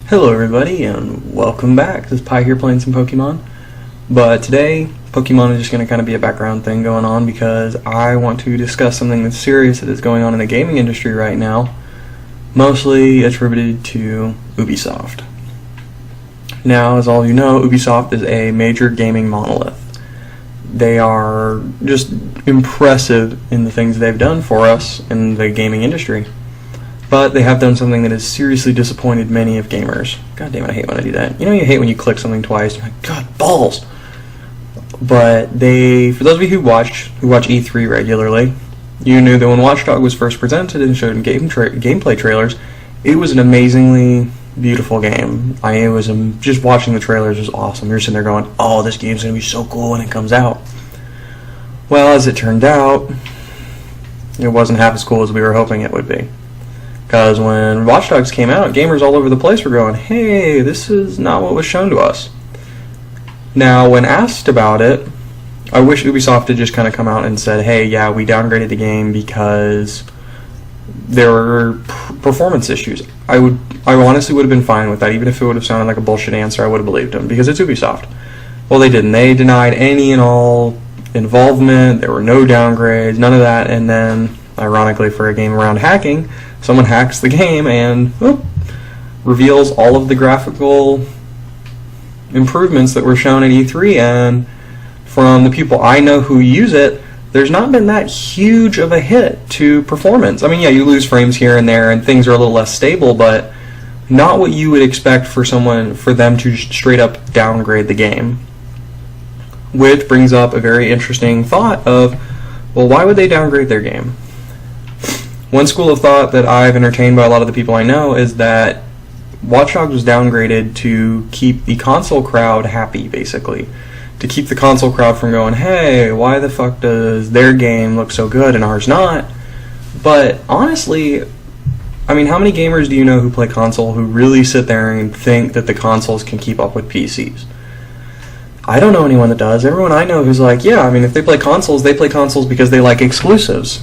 Hello everybody and welcome back. This is Pi here playing some Pokemon. But today, Pokemon is just going to kind of be a background thing going on because I want to discuss something that's serious that is going on in the gaming industry right now, mostly attributed to Ubisoft. Now, as all of you know, Ubisoft is a major gaming monolith. They are just impressive in the things they've done for us in the gaming industry. But they have done something that has seriously disappointed many of gamers. God damn it, I hate when I do that. You know, you hate when you click something twice, you're like, God, balls! But for those of you who watch E3 regularly, you knew that when Watch Dogs was first presented and showed in gameplay trailers, it was an amazingly beautiful game. Just watching the trailers was awesome. You're sitting there going, oh, this game's going to be so cool when it comes out. Well, as it turned out, it wasn't half as cool as we were hoping it would be. Because when Watch Dogs came out, gamers all over the place were going, hey, this is not what was shown to us. Now, when asked about it, I wish Ubisoft had just kind of come out and said, hey, yeah, we downgraded the game because there were performance issues. I honestly would have been fine with that, even if it would have sounded like a bullshit answer, I would have believed them, because it's Ubisoft. Well, they didn't. They denied any and all involvement, there were no downgrades, none of that, and then, ironically for a game around hacking, someone hacks the game and reveals all of the graphical improvements that were shown at E3, and from the people I know who use it, there's not been that huge of a hit to performance. I mean, yeah, you lose frames here and there and things are a little less stable, but not what you would expect for them to straight up downgrade the game. Which brings up a very interesting thought of, well, why would they downgrade their game? One school of thought that I've entertained by a lot of the people I know is that Watch Dogs was downgraded to keep the console crowd happy, basically. To keep the console crowd from going, hey, why the fuck does their game look so good and ours not? But honestly, I mean, how many gamers do you know who play console who really sit there and think that the consoles can keep up with PCs? I don't know anyone that does. Everyone I know who's like, yeah, I mean, if they play consoles because they like exclusives.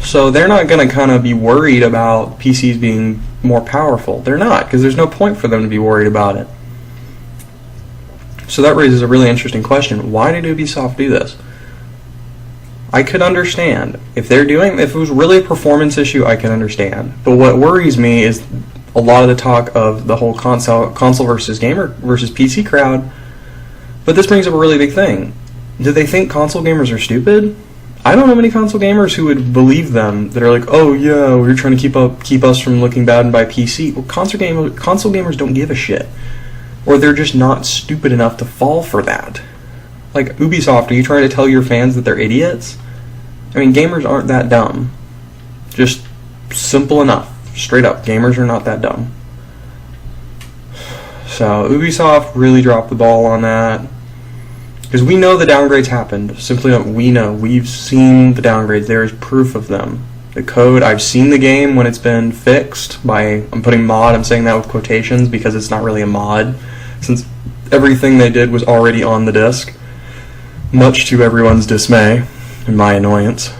So they're not going to kind of be worried about PCs being more powerful. They're not, because there's no point for them to be worried about it. So that raises a really interesting question. Why did Ubisoft do this? I could understand. If it was really a performance issue, I can understand. But what worries me is a lot of the talk of the whole console versus gamer versus PC crowd. But this brings up a really big thing. Do they think console gamers are stupid? I don't know many console gamers who would believe them, that are like, oh yeah, we're trying to keep us from looking bad and buy PC. Well, console gamers don't give a shit. Or they're just not stupid enough to fall for that. Like, Ubisoft, are you trying to tell your fans that they're idiots? I mean, gamers aren't that dumb. Just simple enough. Straight up, gamers are not that dumb. So, Ubisoft really dropped the ball on that. Because we know the downgrades happened. Simply, we know. We've seen the downgrades. There is proof of them. The code, I've seen the game when it's been fixed I'm putting mod, I'm saying that with quotations because it's not really a mod, since everything they did was already on the disc, much to everyone's dismay and my annoyance.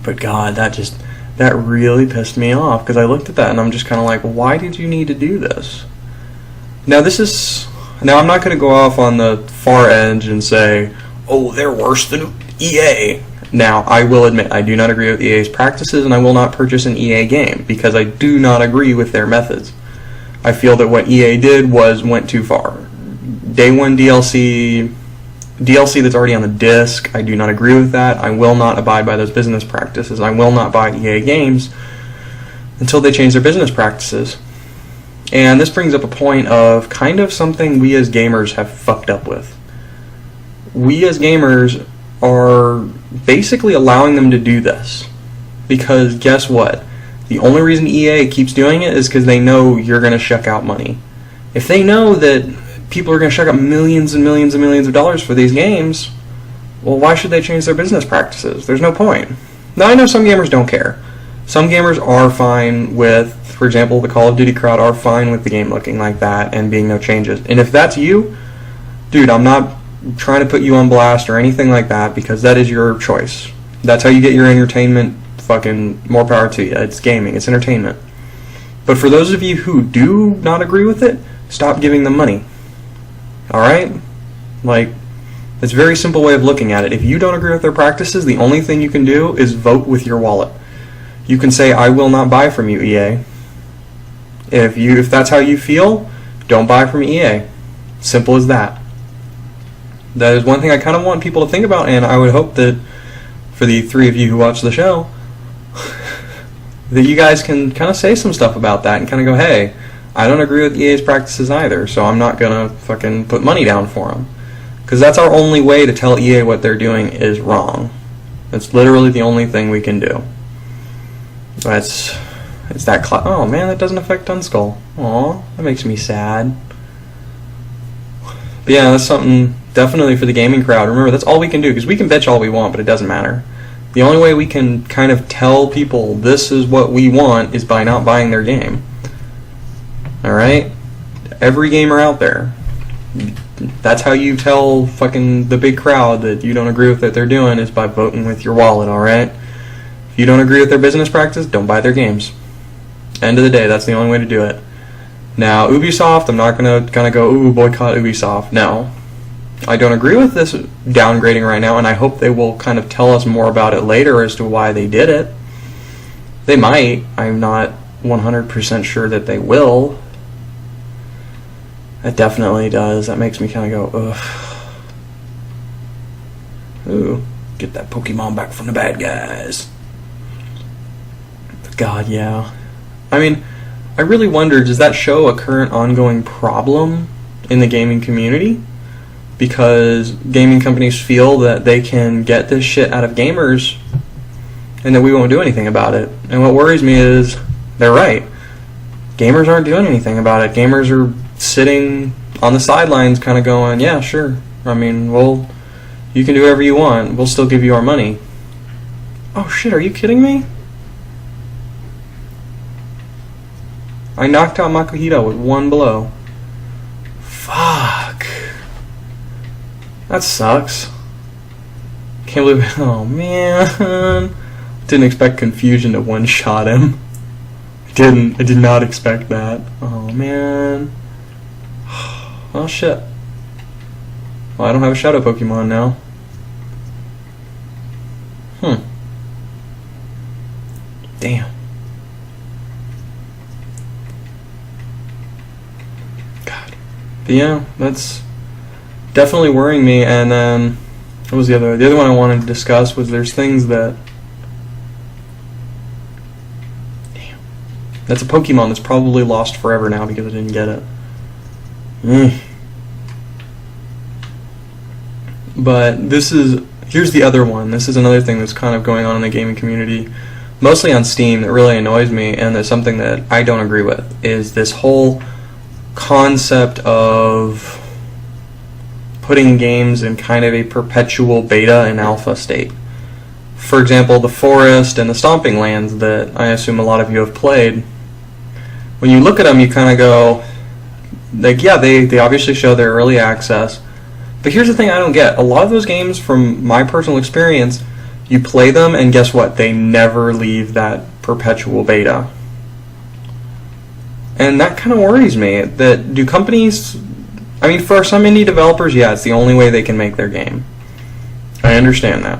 But God, that really pissed me off, because I looked at that and I'm just kind of like, why did you need to do this? Now, I'm not going to go off on the far edge and say, oh, they're worse than EA. Now, I will admit, I do not agree with EA's practices, and I will not purchase an EA game, because I do not agree with their methods. I feel that what EA did went too far. Day one DLC that's already on the disc, I do not agree with that. I will not abide by those business practices. I will not buy EA games until they change their business practices. And this brings up a point of kind of something we as gamers have fucked up with. We as gamers are basically allowing them to do this. Because guess what? The only reason EA keeps doing it is because they know you're going to shuck out money. If they know that people are going to shuck out millions and millions and millions of dollars for these games, well, why should they change their business practices? There's no point. Now, I know some gamers don't care. Some gamers are fine with, for example, the Call of Duty crowd are fine with the game looking like that and being no changes. And if that's you, dude, I'm not trying to put you on blast or anything like that, because that is your choice. That's how you get your entertainment. Fucking more power to you. It's gaming. It's entertainment. But for those of you who do not agree with it, stop giving them money. Alright? Like, it's a very simple way of looking at it. If you don't agree with their practices, the only thing you can do is vote with your wallet. You can say, I will not buy from you, EA. If that's how you feel, don't buy from EA. Simple as that. That is one thing I kind of want people to think about, and I would hope that for the three of you who watch the show, that you guys can kind of say some stuff about that and kind of go, hey, I don't agree with EA's practices either, so I'm not going to fucking put money down for them. Because that's our only way to tell EA what they're doing is wrong. That's literally the only thing we can do. It's that oh man, that doesn't affect Dunskull. Aw, that makes me sad. But yeah, that's something definitely for the gaming crowd. Remember, that's all we can do, because we can bitch all we want, but it doesn't matter. The only way we can kind of tell people this is what we want is by not buying their game. Alright? Every gamer out there. That's how you tell fucking the big crowd that you don't agree with what they're doing, is by voting with your wallet, alright? If you don't agree with their business practice, don't buy their games. End of the day, that's the only way to do it. Now, Ubisoft, I'm not going to kind of go, ooh, boycott Ubisoft. No. I don't agree with this downgrading right now, and I hope they will kind of tell us more about it later as to why they did it. They might. I'm not 100% sure that they will. That definitely does. That makes me kind of go, ugh. Ooh, get that Pokemon back from the bad guys. God, yeah. I mean, I really wonder, does that show a current ongoing problem in the gaming community? Because gaming companies feel that they can get this shit out of gamers and that we won't do anything about it. And what worries me is they're right. Gamers aren't doing anything about it. Gamers are sitting on the sidelines kind of going, yeah, sure. I mean, well, you can do whatever you want. We'll still give you our money. Oh shit, are you kidding me? I knocked out Makuhita with one blow. Fuck. That sucks. Can't believe it. Oh man. Didn't expect Confusion to one-shot him. I did not expect that. Oh man. Oh shit. Well, I don't have a Shadow Pokemon now. Damn. God. But yeah, that's definitely worrying me. And then, what was the other? The other one I wanted to discuss was there's things that. Damn. That's a Pokemon that's probably lost forever now because I didn't get it. But here's the other one. This is another thing that's kind of going on in the gaming community, mostly on Steam, that really annoys me, and that's something that I don't agree with, is this whole concept of putting games in kind of a perpetual beta and alpha state. For example, the Forest and the Stomping Lands that I assume a lot of you have played. When you look at them, you kind of go, like, yeah, they obviously show their early access. But here's the thing I don't get. A lot of those games, from my personal experience, you play them and guess what? They never leave that perpetual beta. And that kind of worries me. That do companies... I mean, for some indie developers, yeah, it's the only way they can make their game. I understand that.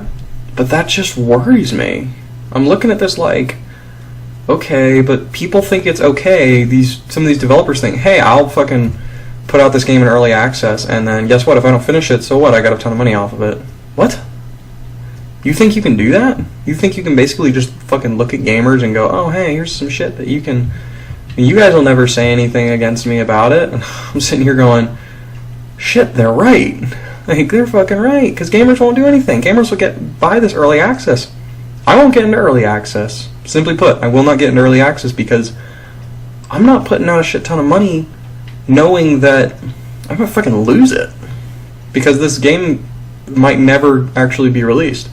But that just worries me. I'm looking at this like, okay, but people think it's okay. Some of these developers think, hey, I'll fucking put out this game in early access, and then guess what? If I don't finish it, so what? I got a ton of money off of it. What? You think you can do that? You think you can basically just fucking look at gamers and go, oh, hey, here's some shit that you can... I mean, you guys will never say anything against me about it. And I'm sitting here going, shit, they're right. Like, they're fucking right, because gamers won't do anything. Gamers will buy this early access. I won't get into early access. Simply put, I will not get into early access because I'm not putting out a shit ton of money knowing that I'm going to fucking lose it. Because this game might never actually be released.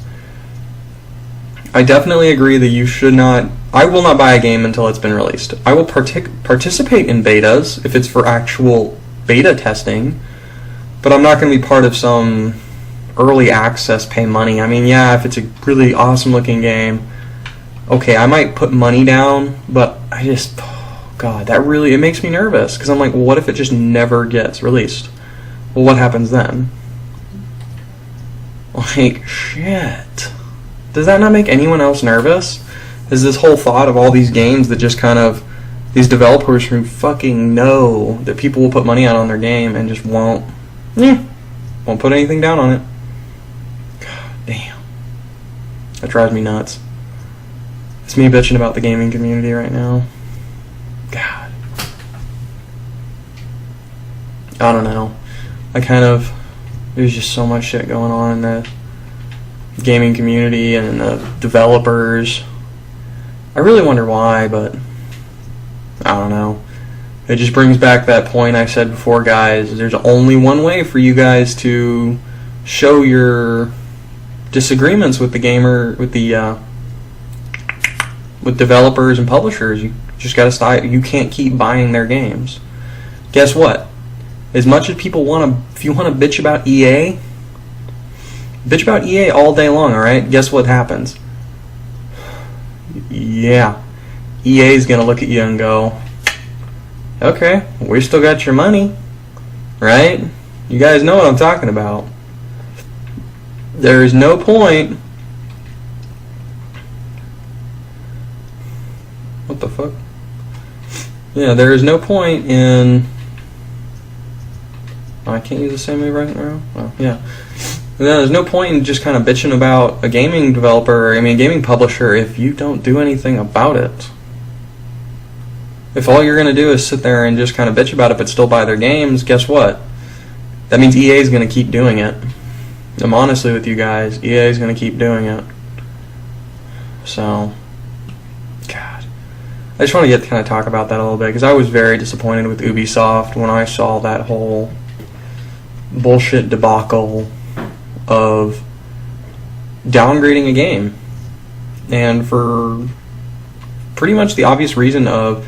I definitely agree that you should not... I will not buy a game until it's been released. I will participate in betas if it's for actual beta testing, but I'm not going to be part of some early access pay money. I mean, yeah, if it's a really awesome looking game, okay, I might put money down, but I just... Oh, God, that really, it makes me nervous, because I'm like, well, what if it just never gets released? Well, what happens then? Like, shit. Does that not make anyone else nervous? Is this whole thought of all these games that just kind of, these developers who fucking know that people will put money out on their game and just won't put anything down on it. God damn. That drives me nuts. It's me bitching about the gaming community right now. God. I don't know. There's just so much shit going on in the gaming community and in the developers. I really wonder why, but I don't know. It just brings back that point I said before, guys. There's only one way for you guys to show your disagreements with with developers and publishers. You just gotta stop. You can't keep buying their games. Guess what? As much as people if you want to bitch about EA, bitch about EA all day long, alright? Guess what happens? Yeah. EA's gonna look at you and go, okay, we still got your money, right? You guys know what I'm talking about. There is no point. What the fuck? Yeah, there is no point in... I can't use the same move right now? Oh, yeah. There's no point in just kind of bitching about a gaming developer, a gaming publisher, if you don't do anything about it. If all you're going to do is sit there and just kind of bitch about it but still buy their games, guess what? That means EA is going to keep doing it. I'm honestly with you guys, EA is going to keep doing it. So, God. I just want to kind of talk about that a little bit, because I was very disappointed with Ubisoft when I saw that whole bullshit debacle of downgrading a game, and for pretty much the obvious reason of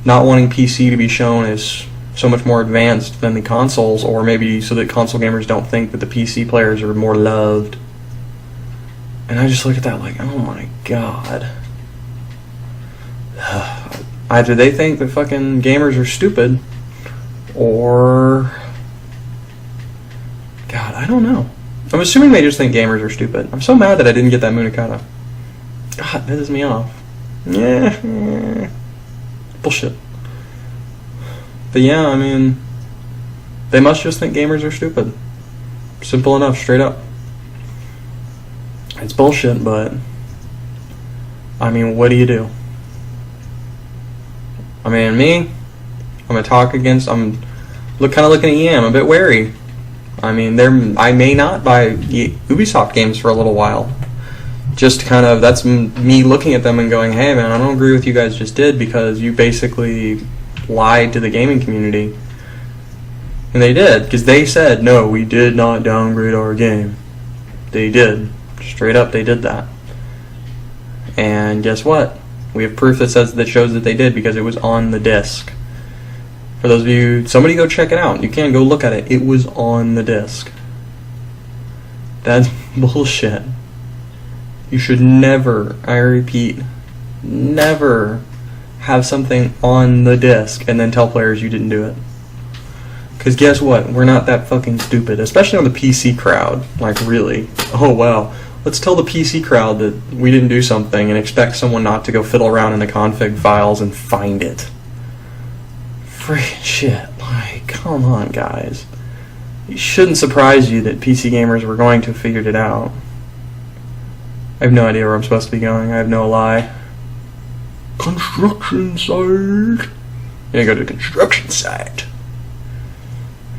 not wanting PC to be shown as so much more advanced than the consoles, or maybe so that console gamers don't think that the PC players are more loved. And I just look at that like, oh my god. Either they think that fucking gamers are stupid, or... God, I don't know. I'm assuming they just think gamers are stupid. I'm so mad that I didn't get that Munikata. God, that pisses me off. Yeah. Bullshit. But yeah, they must just think gamers are stupid. Simple enough, straight up. It's bullshit, but... what do you do? Me, I'm gonna talk against... I'm kind of looking at EA. I'm a bit wary. I may not buy Ubisoft games for a little while. Just kind of, that's me looking at them and going, hey man, I don't agree with you guys just did, because you basically lied to the gaming community. And they did, because they said, no, we did not downgrade our game. They did. Straight up, they did that. And guess what? We have proof that shows that they did, because it was on the disc. For those of you, somebody go check it out. You can go look at it. It was on the disc. That's bullshit. You should never, I repeat, never have something on the disc and then tell players you didn't do it. Because guess what? We're not that fucking stupid. Especially on the PC crowd. Like, really. Oh, well. Let's tell the PC crowd that we didn't do something and expect someone not to go fiddle around in the config files and find it. Freaking shit. Like, come on, guys. It shouldn't surprise you that PC gamers were going to have figured it out. I have no idea where I'm supposed to be going. I have no lie. Construction site. I'm gonna go to the construction site.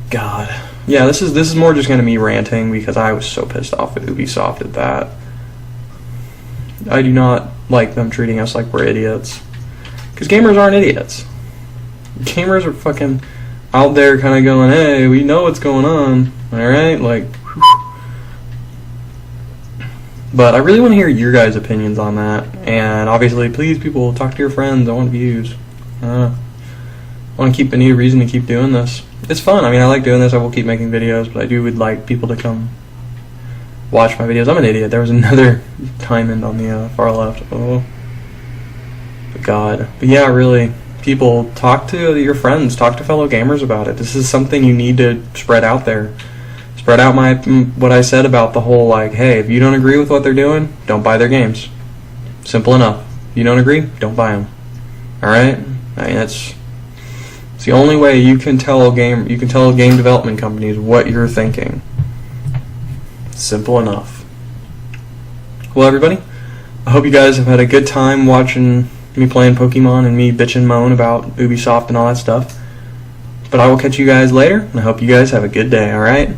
God. Yeah, this is more just gonna be ranting, because I was so pissed off at Ubisoft at that. I do not like them treating us like we're idiots. Because gamers aren't idiots. Gamers are fucking out there kind of going, hey, we know what's going on, alright? Like, whew. But I really want to hear your guys' opinions on that. And obviously, please, people, talk to your friends. I want views. I want to need a reason to keep doing this. It's fun. I like doing this. I will keep making videos, but I would like people to come watch my videos. I'm an idiot. There was another diamond on the far left. Oh. But God. But yeah, really, people, talk to your friends, talk to fellow gamers about it. This is something you need to spread out there. Spread out what I said about the whole, like, hey, if you don't agree with what they're doing, don't buy their games. Simple enough. If you don't agree, don't buy them. All right? I mean, it's the only way you can tell game development companies what you're thinking. Simple enough. Well, everybody, I hope you guys have had a good time watching me playing Pokemon and me bitch and moan about Ubisoft and all that stuff. But I will catch you guys later, and I hope you guys have a good day, alright?